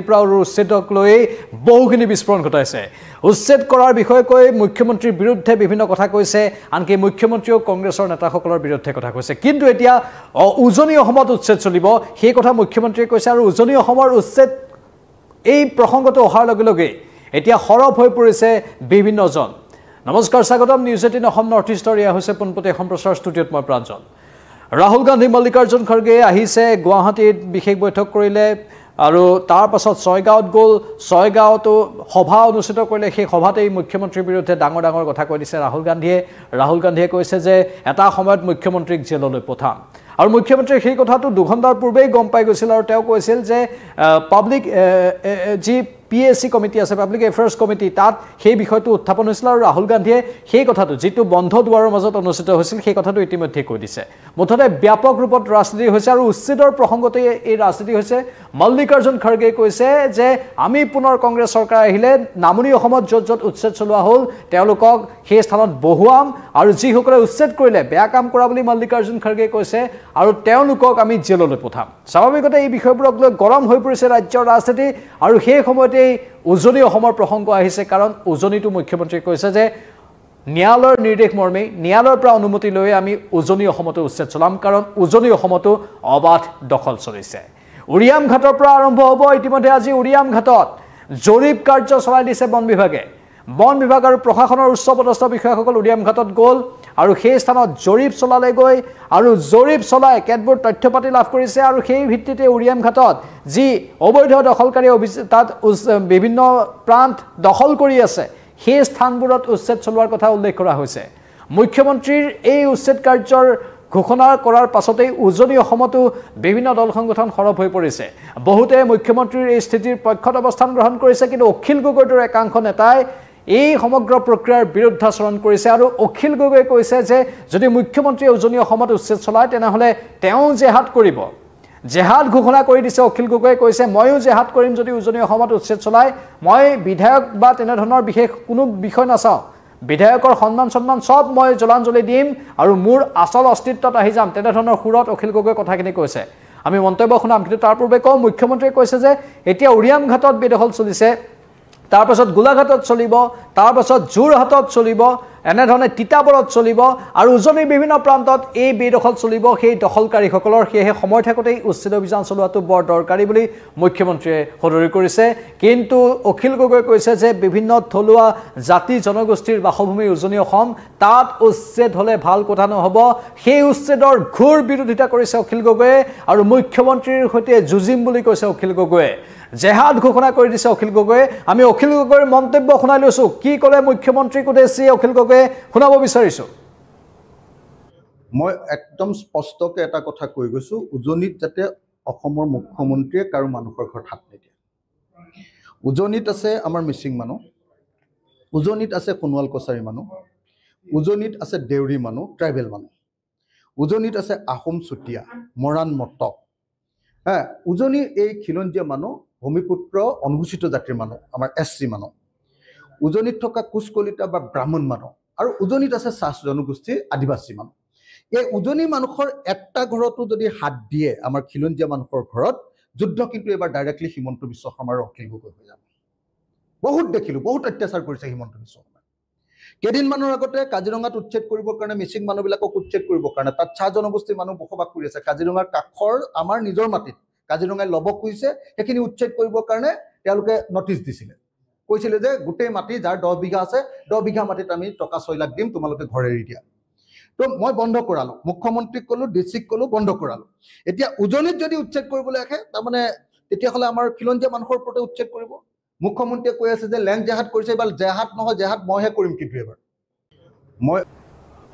উচ্ছেদক লৈ বহুখিনি বিস্ফোৰণ ঘটাইছে উচ্ছেদ কৰাৰ বিষয়ে কৈ মুখ্যমন্ত্ৰীৰ বিৰুদ্ধে বিভিন্ন কথা কৈছে আনকি মুখ্যমন্ত্ৰীও কংগ্ৰেছৰ নেতাসকলৰ বিৰুদ্ধে কথা কৈছে কিন্তু এতিয়া উজনি অসমত উচ্ছেদ চলিব সেই কথা মুখ্যমন্ত্ৰীয়ে কৈছে আৰু উজনি অসমৰ উচ্ছেদ এই প্ৰসংগটো অহাৰ লগে লগে এতিয়া হৰপ হৈ পৰিছে বিভিন্নজন নমস্কাৰ স্বাগতম নিউজ 18 অসম নৰ্থ ইষ্টৰ এয়া হৈছে পোনপটীয়া সম্প্ৰচাৰ ষ্টুডিঅ'ত মই প্ৰাঞ্জল ৰাহুল গান্ধী মল্লিকাৰ্জুন খৰগে আহিছে গুৱাহাটীত বিশেষ বৈঠক কৰিলে আৰু তাৰ পাছত ছয়গাঁৱত গ'ল ছয়গাঁৱতো সভা অনুষ্ঠিত কৰিলে সেই সভাতেই মুখ্যমন্ত্ৰীৰ বিৰুদ্ধে ডাঙৰ ডাঙৰ কথা কৈ দিছে ৰাহুল গান্ধীয়ে কৈছে যে এটা সময়ত মুখ্যমন্ত্ৰীক জেললৈ পঠাম আৰু মুখ্যমন্ত্ৰীয়ে সেই কথাটো দুঘণ্টাৰ পূৰ্বেই গম পাই গৈছিল আৰু তেওঁ কৈছিল যে পাব্লিক যি PAC কমিটি আছে পাব্লিক এফেয়াৰ্স কমিটি তাত সেই বিষয়টো উত্থাপন হৈছিল আৰু ৰাহুল গান্ধীয়ে সেই কথাটো যেটো বন্ধ দুৱাৰৰ মাজত অনুষ্ঠিত হৈছিল সেই কথাটো ইতিমধ্যে কৈ দিছে মুঠতে ব্যাপক ৰূপত ৰাজনীতি হৈছে আৰু উচ্ছেদৰ প্ৰসংগতে এই ৰাজনীতি হৈছে মল্লিকাৰ্জুন খৰগে কৈছে যে আমি পুনৰ কংগ্ৰেছ চৰকাৰ আহিলে নামনি অসমত য'ত উচ্ছেদ চলোৱা হ'ল তেওঁলোকক সেই স্থানত বহুৱাম আৰু যিসকলে উচ্ছেদ কৰিলে বেয়া কাম কৰা বুলি মল্লিকাৰ্জুন খৰগে কৈছে আৰু তেওঁলোকক আমি জেললৈ পঠাম স্বাভাৱিকতে এই বিষয়বোৰক লৈ গৰম হৈ পৰিছে ৰাজ্যৰ ৰাজনীতি আৰু সেই সময়তে উজনি অসমৰ প্ৰসংগ আহিছে কাৰণ উজনিটো মুখ্যমন্ত্ৰীয়ে কৈছে যে ন্যায়ালয়ৰ নিৰ্দেশ মৰ্মে ন্যায়ালয়ৰ পৰা অনুমতি লৈ আমি উজনি অসমতো উচ্ছেদ চলাম কাৰণ উজনি অসমতো অবাধ দখল চলিছে উৰিয়াম ঘাটৰ পৰা আৰম্ভ হ'ব ইতিমধ্যে আজি উৰিয়াম ঘাটত জৰীপ কাৰ্য চলাই দিছে বন বিভাগ আৰু প্ৰশাসনৰ উচ্চপদস্থ বিষয়াসকল উৰিয়াম ঘাটত গ'ল আৰু সেই স্থানত জৰীপ চলালে গৈ আৰু জৰীপ চলাই কেতবোৰ তথ্য পাতি লাভ কৰিছে আৰু সেই ভিত্তিতে উৰিয়াম ঘাটত যি অবৈধ দখলকাৰী তাত বিভিন্ন প্ৰান্ত দখল কৰি আছে সেই স্থানবোৰত উচ্ছেদ চলোৱাৰ কথা উল্লেখ কৰা হৈছে মুখ্যমন্ত্ৰীৰ এই উচ্ছেদ কাৰ্যৰ ঘোষণা কৰাৰ পাছতেই উজনি অসমতো বিভিন্ন দল সংগঠন হৰপ হৈ পৰিছে বহুতে মুখ্যমন্ত্ৰীৰ এই স্থিতিৰ পক্ষত অৱস্থান গ্ৰহণ কৰিছে কিন্তু অখিল গগৈৰ একাংশ নেতাই এই সমগ্ৰ প্ৰক্ৰিয়াৰ বিৰুদ্ধাচৰণ কৰিছে আৰু অখিল গগৈয়ে কৈছে যে যদি মুখ্যমন্ত্ৰীয়ে উজনি অসমত উচ্ছেদ চলায় তেনেহ'লে তেওঁ জেহাদ কৰিব জেহাদ ঘোষণা কৰি দিছে অখিল গগৈয়ে কৈছে ময়ো জেহাদ কৰিম যদি উজনি অসমত উচ্ছেদ চলায় মই বিধায়ক বা তেনেধৰণৰ বিশেষ কোনো বিষয় নাচাওঁ বিধায়কৰ সন্মান সব মই জলাঞ্জলি দিম আৰু মোৰ আচল অস্তিত্বত আহি যাম তেনেধৰণৰ সুৰত অখিল গগৈয়ে কথাখিনি কৈছে আমি মন্তব্য শুনাম কিন্তু তাৰ পূৰ্বে কওঁ মুখ্যমন্ত্ৰীয়ে কৈছে যে এতিয়া উৰিয়াম ঘাটত বেদখল চলিছে তাৰ পাছত গোলাঘাটত চলিব তাৰ পাছত যোৰহাটত চলিব এনেধৰণে তিতাবৰত চলিব আৰু উজনিৰ বিভিন্ন প্ৰান্তত এই বেদখল চলিব সেই দখলকাৰীসকলৰ সেয়েহে সময় থাকোঁতেই উচ্ছেদ অভিযান চলোৱাটো বৰ দৰকাৰী বুলি মুখ্যমন্ত্ৰীয়ে সদৰি কৰিছে কিন্তু অখিল গগৈয়ে কৈছে যে বিভিন্ন থলুৱা জাতি জনগোষ্ঠীৰ বাসভূমি উজনি অসম তাত উচ্ছেদ হ'লে ভাল কথা নহ'ব সেই উচ্ছেদৰ ঘোৰ বিৰোধিতা কৰিছে অখিল গগৈয়ে আৰু মুখ্যমন্ত্ৰীৰ সৈতে যুঁজিম বুলি কৈছে অখিল গগৈয়ে জেহাদ ঘোষণা কৰি দিছে অখিল গগৈয়ে আমি অখিল গগৈৰ মন্তব্য শুনাই লৈছো কি ক'লে মুখ্যমন্ত্ৰীক উদ্দেশ্যি অখিল গগৈয়ে শুনাব বিচাৰিছো মই একদম স্পষ্টকৈ এটা কথা কৈ গৈছো উজনিত যাতে অসমৰ মুখ্যমন্ত্ৰীয়ে কাৰো মানুহৰ ঘৰত হাত নিদিয়ে উজনিত আছে আমাৰ মিচিং মানুহ উজনিত আছে সোণোৱাল কছাৰী মানুহ উজনিত আছে দেউৰী মানুহ ট্ৰাইবেল মানুহ উজনিত আছে আহোম চুতীয়া মৰাণ মটক উজনিৰ এই খিলঞ্জীয়া মানুহ ভূমিপুত্ৰ অনুসূচিত জাতিৰ মানুহ আমাৰ SC মানুহ উজনিত থকা কোচ কলিতা বা ব্ৰাহ্মণ মানুহ আৰু উজনিত আছে চাহ জনগোষ্ঠীৰ আদিবাসী মানুহ এই উজনি মানুহৰ এটা ঘৰতো যদি হাত দিয়ে আমাৰ খিলঞ্জীয়া মানুহৰ ঘৰত যুদ্ধ কিন্তু এবাৰ ডাইৰেক্টলি হিমন্ত বিশ্ব শৰ্মাৰ অখিল গগৈ হৈ যাব বহুত দেখিলো বহুত অত্যাচাৰ কৰিছে হিমন্ত বিশ্ব শৰ্মা কেইদিনমানৰ আগতে কাজিৰঙাত উচ্ছেদ কৰিবৰ কাৰণে মিচিং মানুহবিলাকক উচ্ছেদ কৰিবৰ কাৰণে তাত চাহ জনগোষ্ঠীৰ মানুহ বসবাস কৰি আছে কাজিৰঙাৰ কাষৰ আমাৰ নিজৰ মাটিত কাজিৰঙাই ল'ব খুজিছে সেইখিনি উচ্ছেদ কৰিবৰ কাৰণে তেওঁলোকে নটিচ দিছিলে কৈছিলে যে গোটেই মাটি যাৰ 10 বিঘা আছে 10 বিঘা মাটিত আমি টকা 6 লাখ দিম তোমালোকে ঘৰ এৰি দিয়া তো মই বন্ধ কৰালো মুখ্যমন্ত্ৰীক ক'লো ডিচিক ক'লো বন্ধ কৰালো এতিয়া উজনিত যদি উচ্ছেদ কৰিবলৈ আহে তাৰমানে তেতিয়াহ'লে আমাৰ খিলঞ্জীয়া মানুহৰ ওপৰতে উচ্ছেদ কৰিব মুখ্যমন্ত্ৰীয়ে কৈ আছে যে লেণ্ড জেহাদ কৰিছে এবাৰ জেহাদ নহয় জেহাদ মইহে কৰিম কিন্তু এবাৰ মই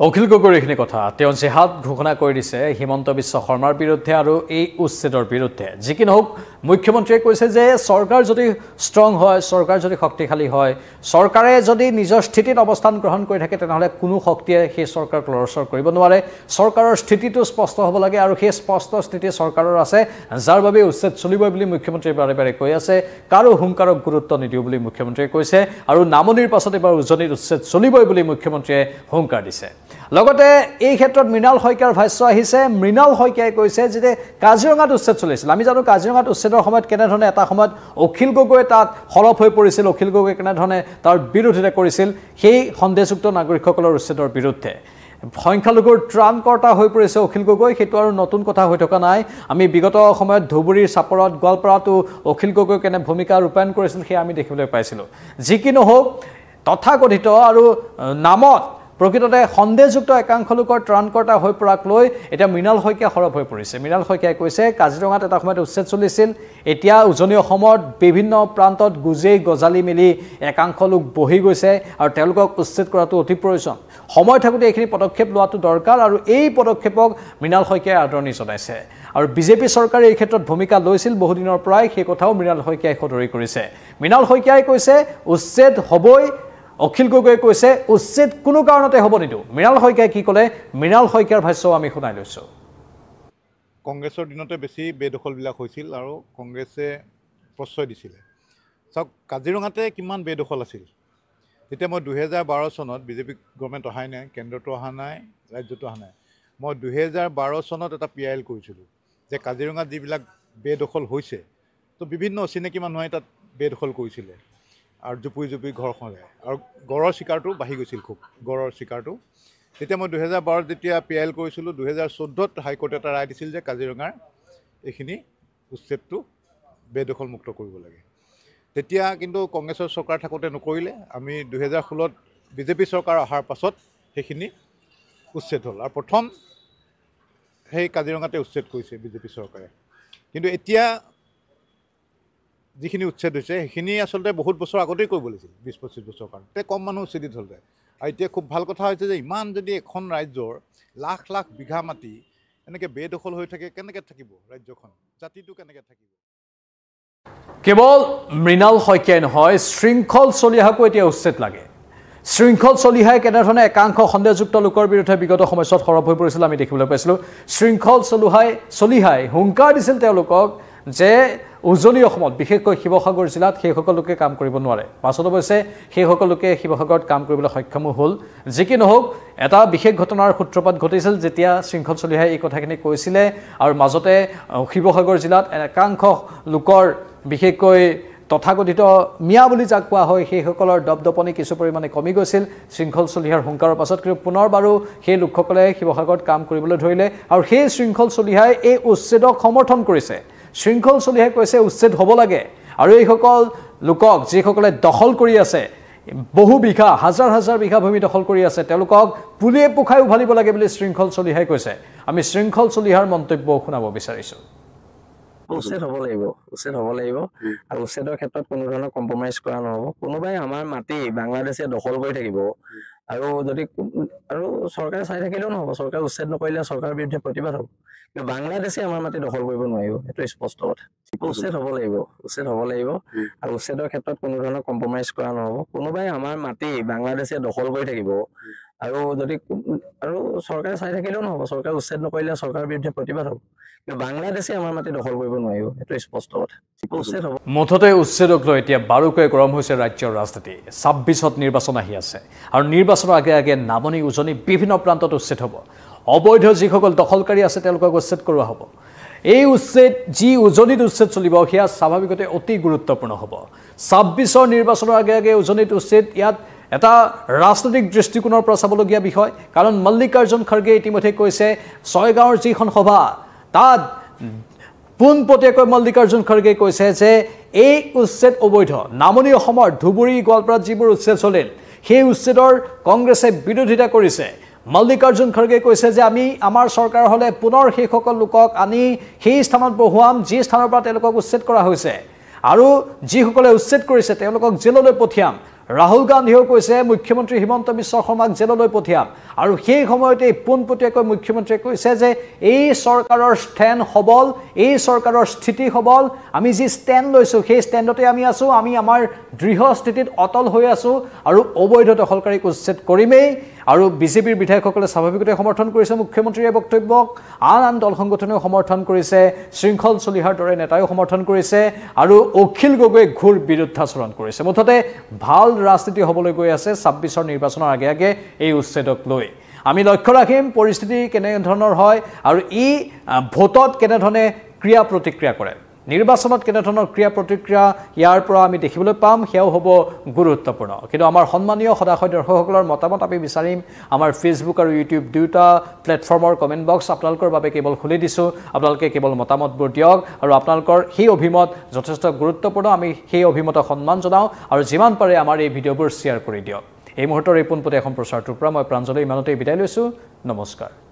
অখিল গগৈৰ এইখিনি কথা তেওঁ জেহাদ ঘোষণা কৰি দিছে হিমন্ত বিশ্ব শৰ্মাৰ বিৰুদ্ধে আৰু এই উচ্ছেদৰ বিৰুদ্ধে যি কি নহওক মুখ্যমন্ত্ৰীয়ে কৈছে যে চৰকাৰ যদি ষ্ট্ৰং হয় চৰকাৰ যদি শক্তিশালী হয় চৰকাৰে যদি নিজৰ স্থিতিত অৱস্থান গ্ৰহণ কৰি থাকে তেনেহ'লে কোনো শক্তিয়ে সেই চৰকাৰক লৰচৰ কৰিব নোৱাৰে চৰকাৰৰ স্থিতিটো স্পষ্ট হ'ব লাগে আৰু সেই স্পষ্ট স্থিতি চৰকাৰৰ আছে যাৰ বাবে উচ্ছেদ চলিবই বুলি মুখ্যমন্ত্ৰীয়ে বাৰে বাৰে কৈ আছে কাৰো হুংকাৰক গুৰুত্ব নিদিওঁ বুলি মুখ্যমন্ত্ৰীয়ে কৈছে আৰু নামনিৰ পাছত এবাৰ উজনিত উচ্ছেদ চলিবই বুলি মুখ্যমন্ত্ৰীয়ে হুংকাৰ দিছে লগতে এই ক্ষেত্ৰত মৃণাল শইকীয়াৰ ভাষ্য আহিছে। মৃণাল শইকীয়াই কৈছে যে কাজিৰঙাত উচ্ছেদ চলিছিল। আমি জানো কাজিৰঙাত উচ্ছেদৰ সময়ত কেনেধৰণে এটা সময়ত অখিল গগৈ তাত সৰব হৈ পৰিছিল, অখিল গগৈ কেনেধৰণে তাৰ বিৰোধিতা কৰিছিল সেই সন্দেহযুক্ত নাগৰিকসকলৰ উচ্ছেদৰ বিৰুদ্ধে। সংখ্যালঘুৰ ত্ৰাণকৰ্তা হৈ পৰিছে অখিল গগৈ, সেইটো আৰু নতুন কথা হৈ থকা নাই। আমি বিগত সময়ত ধুবুৰীৰ চাপৰত গোৱালপাৰাতো অখিল গগৈ কেনে ভূমিকা ৰূপায়ণ কৰিছিল সেয়া আমি দেখিবলৈ পাইছিলোঁ। যি কি নহওক, তথাকথিত আৰু নামত প্ৰকৃততে সন্দেহযুক্ত একাংশ লোকৰ ত্ৰাণকৰ্তা হৈ পৰাক লৈ এতিয়া মৃণাল শইকীয়া সৰব হৈ পৰিছে। মৃণাল শইকীয়াই কৈছে কাজিৰঙাত এটা সময়ত উচ্ছেদ চলিছিল, এতিয়া উজনি অসমত বিভিন্ন প্ৰান্তত গুজেই গজালি মেলি একাংশ লোক বহি গৈছে আৰু তেওঁলোকক উচ্ছেদ কৰাটো অতি প্ৰয়োজন। সময় থাকোঁতে এইখিনি পদক্ষেপ লোৱাটো দৰকাৰ আৰু এই পদক্ষেপক মৃণাল শইকীয়াই আদৰণি জনাইছে। আৰু বিজেপি চৰকাৰে এই ক্ষেত্ৰত ভূমিকা লৈছিল বহুদিনৰ পৰাই, সেই কথাও মৃণাল শইকীয়াই সদৰি কৰিছে। মৃণাল শইকীয়াই কৈছে উচ্ছেদ হ'বই, অখিল গগৈয়ে কৈছে উচ্ছেদ কোনো কাৰণতে হ'ব নিদিওঁ। মৃণাল শইকীয়াই কি ক'লে, মৃণাল শইকীয়াৰ ভাষ্যও আমি শুনাই লৈছোঁ। কংগ্ৰেছৰ দিনতে বেছি বেদখলবিলাক হৈছিল আৰু কংগ্ৰেছে প্ৰশ্ৰয় দিছিলে। চাওক কাজিৰঙাতে কিমান বেদখল আছিল। তেতিয়া মই 2012 চনত বিজেপি গভৰ্ণমেণ্ট অহাই নাই, কেন্দ্ৰটো অহা নাই, ৰাজ্যটো অহা নাই। মই 2012 চনত এটা PIL কৰিছিলোঁ যে কাজিৰঙাত যিবিলাক বেদখল হৈছে, তো বিভিন্ন অচিনাকি মানুহে তাত বেদখল কৰিছিলে আৰু জুপুৰি জুপুৰি ঘৰ সজায় আৰু গড়ৰ চিকাৰটো বাঢ়ি গৈছিল খুব, গড়ৰ চিকাৰটো। তেতিয়া মই 2012 যেতিয়া PIL কৰিছিলোঁ, 2014ত হাইকোৰ্টে এটা ৰায় দিছিল যে কাজিৰঙাৰ এইখিনি উচ্ছেদটো বেদখলমুক্ত কৰিব লাগে। তেতিয়া কিন্তু কংগ্ৰেছৰ চৰকাৰ থাকোঁতে নকৰিলে। আমি 2016ত বিজেপি চৰকাৰ অহাৰ পাছত সেইখিনি উচ্ছেদ হ'ল আৰু প্ৰথম সেই কাজিৰঙাতে উচ্ছেদ কৰিছে বিজেপি চৰকাৰে। কিন্তু এতিয়া যিখিনি উচ্ছেদ হৈছে সেইখিনি আচলতে বহুত বছৰ আগতেই কৰিব লাগিছিল, 20-25 বছৰ কাৰণে। তেতিয়া কম মানুহ উচ্ছেদিত হ'ল যায়। আৰু এতিয়া খুব ভাল কথা হৈছে যে ইমান যদি এখন ৰাজ্যৰ লাখ লাখ বিঘা মাটি এনেকৈ বেদখল হৈ থাকে, কেনেকৈ থাকিব ৰাজ্যখন, জাতিটো কেনেকৈ থাকিব? কেৱল মৃণাল শইকীয়াই নহয়, শৃংখল চলিহাকো এতিয়া উচ্ছেদ লাগে। শৃংখল চলিহাই কেনেধৰণে একাংশ সন্দেহযুক্ত লোকৰ বিৰুদ্ধে বিগত সময়ছোৱাত সৰব হৈ পৰিছিল আমি দেখিবলৈ পাইছিলোঁ। শৃংখল চলিহাই হুংকাৰ দিছিল তেওঁলোকক যে উজনি অসমত বিশেষকৈ শিৱসাগৰ জিলাত সেইসকল লোকে কাম কৰিব নোৱাৰে। পাছত অৱশ্যে সেইসকল লোকে শিৱসাগৰত কাম কৰিবলৈ সক্ষমো হ'ল। যি কি নহওক, এটা বিশেষ ঘটনাৰ সূত্ৰপাত ঘটিছিল যেতিয়া শৃংখল চলিহাই এই কথাখিনি কৈছিলে আৰু মাজতে শিৱসাগৰ জিলাত একাংশ লোকৰ বিশেষকৈ তথাকথিত মিয়া বুলি যাক কোৱা হয় সেইসকলৰ দপদপনি কিছু পৰিমাণে কমি গৈছিল শৃংখল চলিহাৰ হুংকাৰৰ পাছত। কিন্তু পুনৰ বাৰু সেই লোকসকলে শিৱসাগৰত কাম কৰিবলৈ ধৰিলে আৰু সেই শৃংখল চলিহাই এই উচ্ছেদক সমৰ্থন কৰিছে। শৃংখল চলিহাই কৈছে উচ্ছেদ হ'ব লাগে আৰু এইসকল লোকক যিসকলে দখল কৰি আছে, বহু বিঘা হাজাৰ হাজাৰ বিঘা ভূমি দখল কৰি আছে, তেওঁলোকক পুলিয়ে পোখাই উভালিব লাগে বুলি শৃংখল চলিহাই কৈছে। আমি শৃংখল চলিহাৰ মন্তব্য শুনাব বিচাৰিছোঁ। উচ্ছেদ হ'ব লাগিব, উচ্ছেদ হ'ব লাগিব আৰু উচ্ছেদৰ ক্ষেত্ৰত কোনো ধৰণৰ কম্প্ৰমাইজ কৰা নহ'ব। কোনোবাই আমাৰ মাটি বাংলাদেশে দখল কৰি থাকিব আৰু যদি আৰু চৰকাৰে চাই থাকিলেও নহ'ব, চৰকাৰে উচ্ছেদ নকৰিলে চৰকাৰৰ বিৰুদ্ধে প্ৰতিবাদ হ'ব। কিন্তু বাংলাদেশে আমাৰ মাটি দখল কৰিব নোৱাৰিব, সেইটো স্পষ্ট কথা। উচ্ছেদ হ'ব লাগিব, উচ্ছেদ হ'ব লাগিব আৰু উচ্ছেদৰ ক্ষেত্ৰত কোনো ধৰণৰ কম্প্ৰমাইজ কৰা নহ'ব। কোনোবাই আমাৰ মাটি বাংলাদেশে দখল কৰি থাকিব আৰু যদি আৰু চৰকাৰে চাই থাকিলেও নহ'ব, চৰকাৰে উচ্ছেদ নকৰিলে চৰকাৰৰ বিৰুদ্ধে প্ৰতিবাদ হ'ব। কিন্তু বাংলাদেশে আমাৰ মাটি দখল কৰিব নোৱাৰিব, সেইটো স্পষ্ট কথা। উচ্ছেদ হ'ব। মুঠতে উচ্ছেদক লৈ এতিয়া বাৰুকৈ গৰম হৈছে ৰাজ্যৰ ৰাজনীতি। 26ত নিৰ্বাচন আহি আছে আৰু নিৰ্বাচনৰ আগে আগে নামনি উজনি বিভিন্ন প্ৰান্তত উচ্ছেদ হ'ব। অবৈধ যিসকল দখলকাৰী আছে তেওঁলোকক উচ্ছেদ কৰোৱা হ'ব। এই উচ্ছেদ যি উজনিত উচ্ছেদ চলিব সেয়া স্বাভাৱিকতে অতি গুৰুত্বপূৰ্ণ হ'ব। 26ৰ নিৰ্বাচনৰ আগে আগে উজনিত উচ্ছেদ ইয়াত এটা ৰাজনৈতিক দৃষ্টিকোণৰ পৰা চাবলগীয়া বিষয়। কাৰণ মল্লিকাৰ্জুন খৰ্গে ইতিমধ্যে কৈছে ছয়গাঁৱৰ যিখন সভা তাত পোনপটীয়াকৈ মল্লিকাৰ্জুন খৰ্গে কৈছে যে এই উচ্ছেদ অবৈধ। নামনি অসমৰ ধুবুৰী গোৱালপাৰাত যিবোৰ উচ্ছেদ চলিল সেই উচ্ছেদৰ কংগ্ৰেছে বিৰোধিতা কৰিছে। মল্লিকাৰ্জুন খৰ্গে কৈছে যে আমি আমাৰ চৰকাৰ হ'লে পুনৰ সেইসকল লোকক আনি সেই স্থানত বহুৱাম যি স্থানৰ পৰা তেওঁলোকক উচ্ছেদ কৰা হৈছে আৰু যিসকলে উচ্ছেদ কৰিছে তেওঁলোকক জেললৈ পঠিয়াম। ৰাহুল গান্ধীয়েও কৈছে মুখ্যমন্ত্ৰী হিমন্ত বিশ্ব শৰ্মাক জেললৈ পঠিয়াম আৰু সেই সময়তে পোনপটীয়াকৈ মুখ্যমন্ত্ৰীয়ে কৈছে যে এই চৰকাৰৰ ষ্টেণ্ড সবল, এই চৰকাৰৰ স্থিতি সবল, আমি যি ষ্টেণ্ড লৈছোঁ সেই ষ্টেণ্ডতে আমি আছোঁ, আমি আমাৰ দৃঢ় স্থিতিত অটল হৈ আছোঁ আৰু অবৈধ দখলকাৰীক উচ্ছেদ কৰিমেই। আৰু বিজেপিৰ বিধায়কসকলে স্বাভাৱিকতে সমৰ্থন কৰিছে মুখ্যমন্ত্ৰীৰ এই বক্তব্যক। আন দল সংগঠনেও সমৰ্থন কৰিছে, শৃংখল চলিহাৰ দৰে নেতাইও সমৰ্থন কৰিছে আৰু অখিল গগৈয়ে ঘোৰ বিৰুদ্ধাচৰণ কৰিছে। মুঠতে ভাল ৰাজনীতি হ'বলৈ গৈ আছে 26ৰ নিৰ্বাচনৰ আগে আগে এই উচ্ছেদক লৈ। আমি লক্ষ্য ৰাখিম পৰিস্থিতি কেনেধৰণৰ হয় আৰু ই ভোটত কেনেধৰণে ক্ৰিয়া প্ৰতিক্ৰিয়া কৰে নিৰ্বাচনত কেনেধৰণৰ ক্ৰিয়া প্ৰতিক্ৰিয়া ইয়াৰ পৰা আমি দেখিবলৈ পাম সেয়াও হ'ব গুৰুত্বপূৰ্ণ কিন্তু আমাৰ সন্মানীয় সদাশয় দৰ্শকসকলৰ মতামত আমি বিচাৰিম আমাৰ ফেচবুক আৰু ইউটিউব দুয়োটা প্লেটফৰ্মৰ কমেণ্ট বক্স আপোনালোকৰ বাবে কেৱল খুলি দিছোঁ আপোনালোকে কেৱল মতামতবোৰ দিয়ক আৰু আপোনালোকৰ সেই অভিমত যথেষ্ট গুৰুত্বপূৰ্ণ আমি সেই অভিমতক সন্মান জনাওঁ আৰু যিমান পাৰে আমাৰ এই ভিডিঅ'বোৰ শ্বেয়াৰ কৰি দিয়ক এই মুহূৰ্তৰ এই পোনপটীয়া সম্প্ৰচাৰটোৰ পৰা মই প্ৰাঞ্জলে ইমানতেই বিদায় লৈছোঁ নমস্কাৰ